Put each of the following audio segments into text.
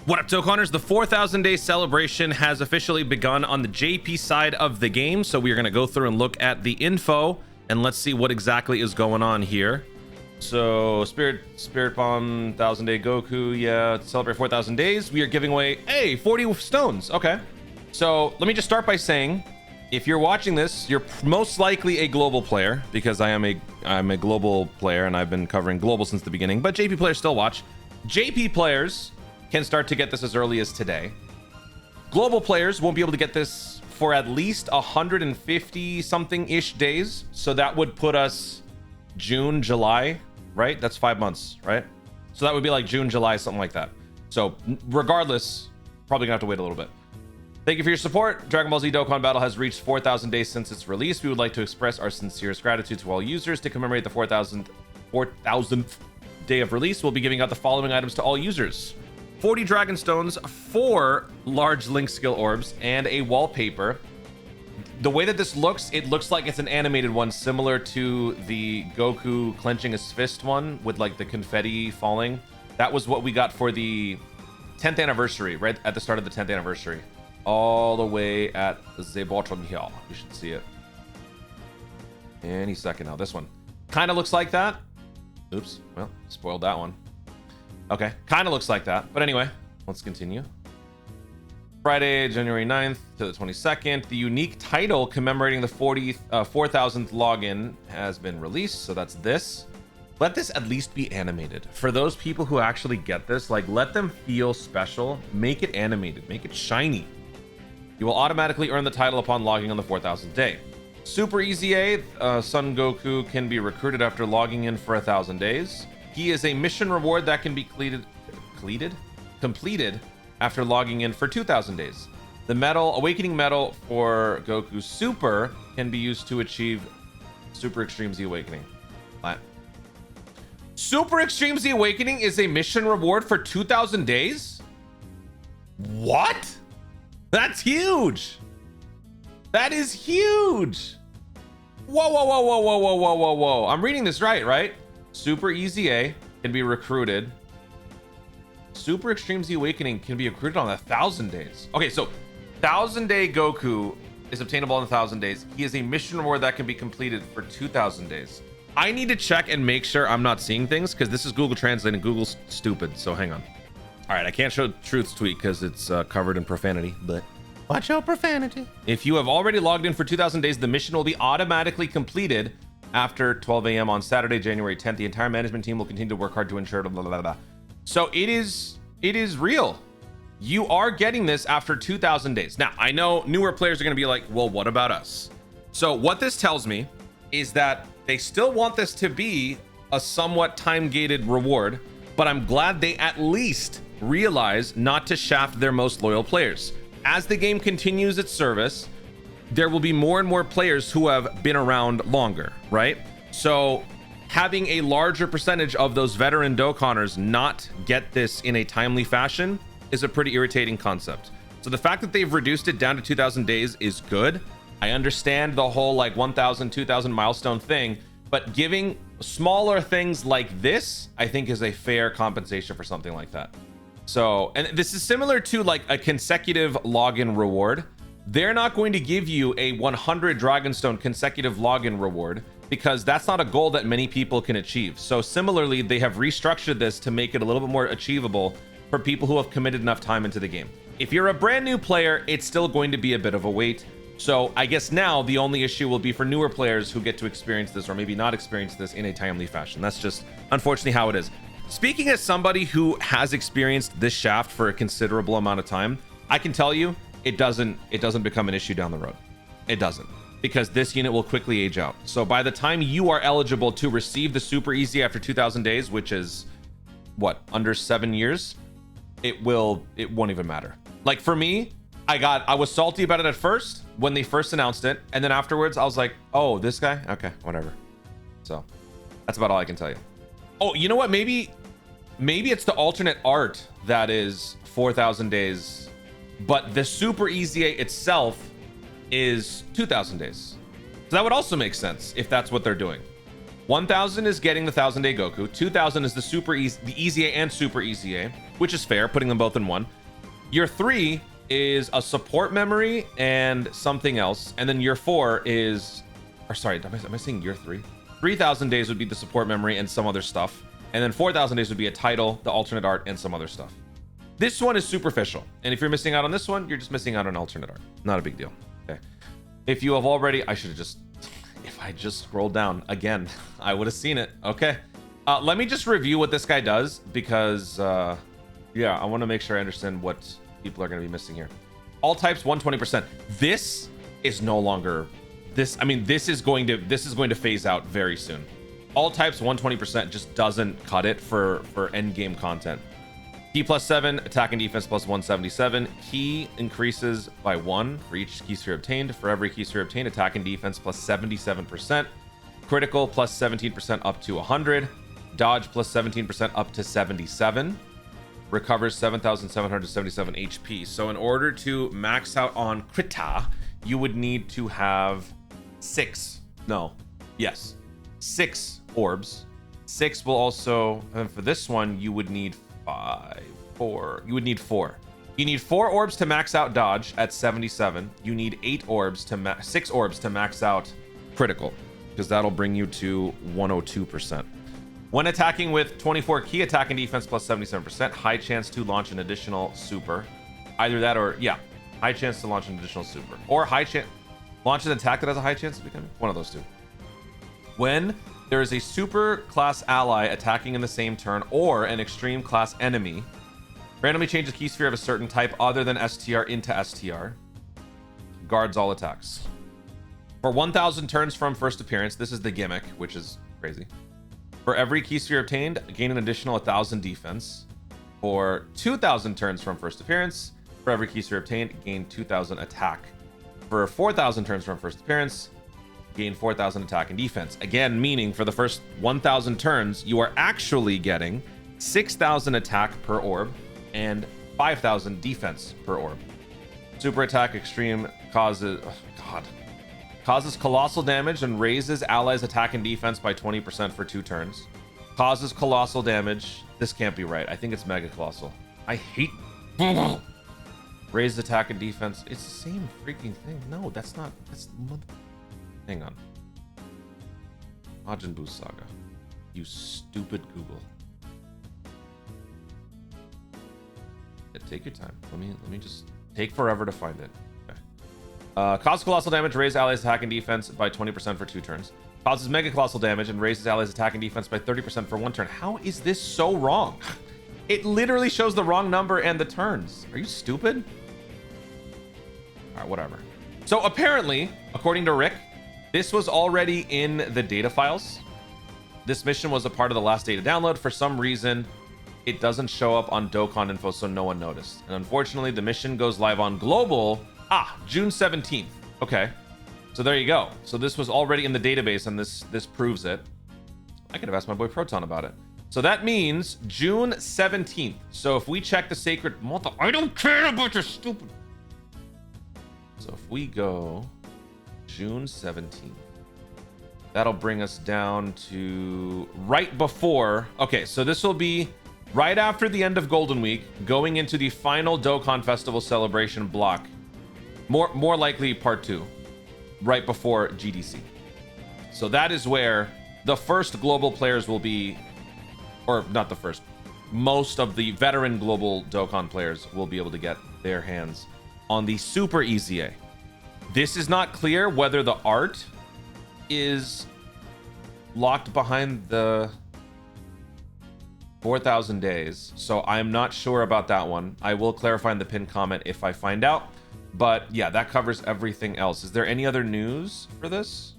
What up, Dokkaners? The 4,000 day celebration has officially begun on the JP side of the game. So we are going to go through and look at the info and let's see what exactly is going on here. So Spirit Bomb, 1,000 day Goku. Yeah, to celebrate 4,000 days, we are giving away, 40 stones. Okay. So let me just start by saying, if you're watching this, you're most likely a global player because I'm a global player and I've been covering global since the beginning, but JP players still watch. JP players can start to get this as early as today. Global players won't be able to get this for at least 150 something ish days. So that would put us June, July, right? That's 5 months, right? So that would be like June, July, something like that. So regardless, probably gonna have to wait a little bit. Thank you for your support. Dragon Ball Z Dokkan Battle has reached 4,000 days since its release. We would like to express our sincerest gratitude to all users. To commemorate the 4,000th day of release, we'll be giving out the following items to all users: 40 Dragon Stones, 4 large Link Skill Orbs, and a wallpaper. The way that this looks, it looks like it's an animated one, similar to the Goku clenching his fist one with like the confetti falling. That was what we got for the 10th anniversary, right at the start of the 10th anniversary. All the way at the bottom here. You should see it any second now. This one kind of looks like that. Oops, well, spoiled that one. Okay, kind of looks like that. But anyway, let's continue. Friday, January 9th to the 22nd. The unique title commemorating the 4,000th login has been released. So that's this. Let this at least be animated. For those people who actually get this, like, let them feel special. Make it animated. Make it shiny. You will automatically earn the title upon logging on the 4,000th day. Super EZA Son Goku can be recruited after logging in for 1,000 days. He is a mission reward that can be completed after logging in for 2,000 days. The medal, Awakening Medal for Goku Super, can be used to achieve Super Extreme Z Awakening. What? Super Extreme Z Awakening is a mission reward for 2,000 days? What? That's huge. That is huge. Whoa, whoa, whoa, whoa, whoa, whoa, whoa, whoa, whoa. I'm reading this right? Super EZA can be recruited. Super Extreme Z Awakening can be recruited on 1,000 days. Okay, so 1,000 day Goku is obtainable in 1,000 days. He is a mission reward that can be completed for 2,000 days. I need to check and make sure I'm not seeing things because this is Google Translate and Google's stupid. So hang on. All right, I can't show Truth's tweet because it's covered in profanity, but watch out profanity. If you have already logged in for 2,000 days, the mission will be automatically completed after 12 a.m. on Saturday, January 10th. The entire management team will continue to work hard to ensure blah, blah, blah, blah. So it is real. You are getting this after 2,000 days. Now, I know newer players are going to be like, well, what about us? So what this tells me is that they still want this to be a somewhat time-gated reward, but I'm glad they at least realize not to shaft their most loyal players. As the game continues its service, there will be more and more players who have been around longer, right? So having a larger percentage of those veteran Dokkanners not get this in a timely fashion is a pretty irritating concept. So the fact that they've reduced it down to 2,000 days is good. I understand the whole like 1,000, 2,000 milestone thing, but giving smaller things like this, I think is a fair compensation for something like that. So, and this is similar to like a consecutive login reward. They're not going to give you a 100 Dragonstone consecutive login reward because that's not a goal that many people can achieve. So similarly, they have restructured this to make it a little bit more achievable for people who have committed enough time into the game. If you're a brand new player, it's still going to be a bit of a wait. So I guess now the only issue will be for newer players who get to experience this or maybe not experience this in a timely fashion. That's just unfortunately how it is. Speaking as somebody who has experienced this shaft for a considerable amount of time, I can tell you it doesn't become an issue down the road. It doesn't, because this unit will quickly age out. So by the time you are eligible to receive the Super Easy after 2,000 days, which is what, under 7 years, it won't even matter. Like for me, I was salty about it at first when they first announced it, and then afterwards I was like, oh, this guy, okay, whatever. So that's about all I can tell you. Oh, you know what, maybe it's the alternate art that is 4,000 days, but the Super EZA itself is 2,000 days. So that would also make sense if that's what they're doing. 1,000 is getting the 1,000 day Goku, 2,000 is the EZA and Super EZA, which is fair, putting them both in one. Year 3 is a support memory and something else. And then year 4 is, or sorry, am I saying year 3? 3,000 days would be the support memory and some other stuff. And then 4,000 days would be a title, the alternate art, and some other stuff. This one is superficial. And if you're missing out on this one, you're just missing out on alternate art. Not a big deal. Okay. If you have already, I should have just, if I just scrolled down again, I would have seen it. Okay. Let me just review what this guy does because, yeah, I want to make sure I understand what people are going to be missing here. All types 120%. This is no longer this. I mean, this is going to phase out very soon. All types 120% just doesn't cut it for end game content. Key +7, attack and defense +177. Key increases by 1 for each key sphere obtained. For every key sphere obtained, attack and defense +77%. Critical +17% up to 100. Dodge +17% up to 77. Recovers 7,777 HP. So in order to max out on Krita, you would need to have 6 orbs. 6 will also, and for this one, you would need 4. You would need 4. You need 4 orbs to max out dodge at 77. You need 6 orbs to max out critical, because that'll bring you to 102%. When attacking with 24 key, attack and defense +77%, high chance to launch an additional super. Either that or, yeah, high chance to launch an additional super. Or high chance, launch an attack that has a high chance of becoming one of those two. When there is a super class ally attacking in the same turn or an extreme class enemy, randomly changes key sphere of a certain type other than STR into STR. Guards all attacks. For 1,000 turns from first appearance, this is the gimmick, which is crazy. For every key sphere obtained, gain an additional 1,000 defense. For 2,000 turns from first appearance, for every key sphere obtained, gain 2,000 attack. For 4,000 turns from first appearance, gain 4,000 attack and defense. Again, meaning for the first 1,000 turns, you are actually getting 6,000 attack per orb and 5,000 defense per orb. Super attack extreme causes colossal damage and raises allies' attack and defense by 20% for 2 turns. Causes colossal damage. This can't be right. I think it's mega colossal. I hate. Raises attack and defense. It's the same freaking thing. No, that's not. That's. Hang on. Majin Buu Saga. You stupid Google. Yeah, take your time. Let me just take forever to find it. Causes colossal damage, raises allies' attack and defense by 20% for 2 turns. Causes mega colossal damage and raises allies' attack and defense by 30% for 1 turn. How is this so wrong? It literally shows the wrong number and the turns. Are you stupid? All right, whatever. So apparently, according to Rick, this was already in the data files. This mission was a part of the last data download. For some reason, it doesn't show up on Dokkan Info, so no one noticed. And unfortunately, the mission goes live on global. June 17th. Okay. So there you go. So this was already in the database, and this proves it. I could have asked my boy Proton about it. So that means June 17th. So if we check the sacred multi, I don't care about your stupid. So if we go June 17th, that'll bring us down to right before. Okay, so this will be right after the end of Golden Week, going into the final Dokkan Festival celebration block. More likely part 2, right before GDC. So that is where the first global players will be, or not the first, most of the veteran global Dokkan players will be able to get their hands on the Super EZA. This is not clear whether the art is locked behind the 4,000 days. So I'm not sure about that one. I will clarify in the pinned comment if I find out. But yeah, that covers everything else. Is there any other news for this?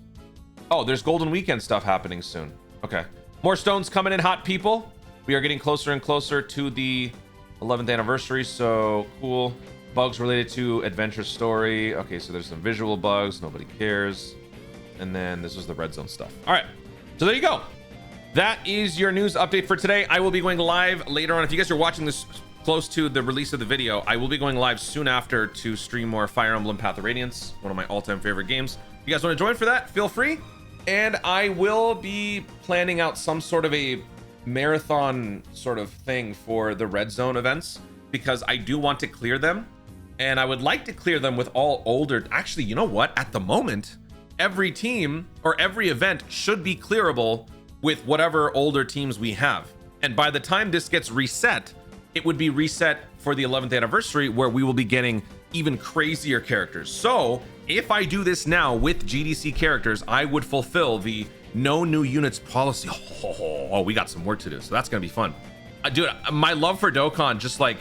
Oh, there's Golden Weekend stuff happening soon. Okay. More stones coming in hot, people. We are getting closer and closer to the 11th anniversary. So cool. Bugs related to Adventure Story. Okay, so there's some visual bugs. Nobody cares. And then this was the Red Zone stuff. All right. So there you go. That is your news update for today. I will be going live later on. If you guys are watching this close to the release of the video, I will be going live soon after to stream more Fire Emblem Path of Radiance, one of my all-time favorite games. If you guys want to join for that, feel free. And I will be planning out some sort of a marathon sort of thing for the red zone events, because I do want to clear them, and I would like to clear them with all older. Actually, you know what? At the moment, every team or every event should be clearable with whatever older teams we have. And by the time this gets reset, it would be reset for the 11th anniversary, where we will be getting even crazier characters. So if I do this now with GDC characters, I would fulfill the no new units policy. Oh, we got some work to do, so that's gonna be fun. Dude, my love for Dokkan just like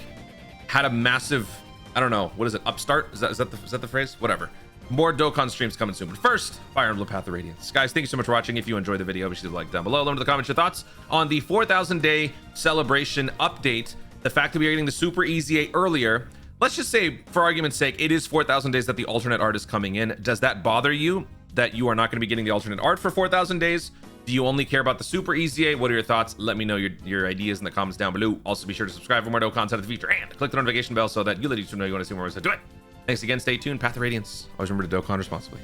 had a massive, I don't know, what is it, upstart? Is that the phrase? Whatever. More Dokkan streams coming soon. But first, Fire Emblem Path of Radiance. Guys, thank you so much for watching. If you enjoyed the video, be sure to like down below. Let me know in the comments your thoughts on the 4,000 day celebration update. The fact that we are getting the Super EZA earlier. Let's just say, for argument's sake, it is 4,000 days that the alternate art is coming in. Does that bother you that you are not going to be getting the alternate art for 4,000 days? Do you only care about the Super EZA? What are your thoughts? Let me know your ideas in the comments down below. Also, be sure to subscribe for more Dokkan content in the future, and click the notification bell so that you let each know you want to see more ways to do it. Thanks again. Stay tuned. Path of Radiance. Always remember to Dokkan responsibly.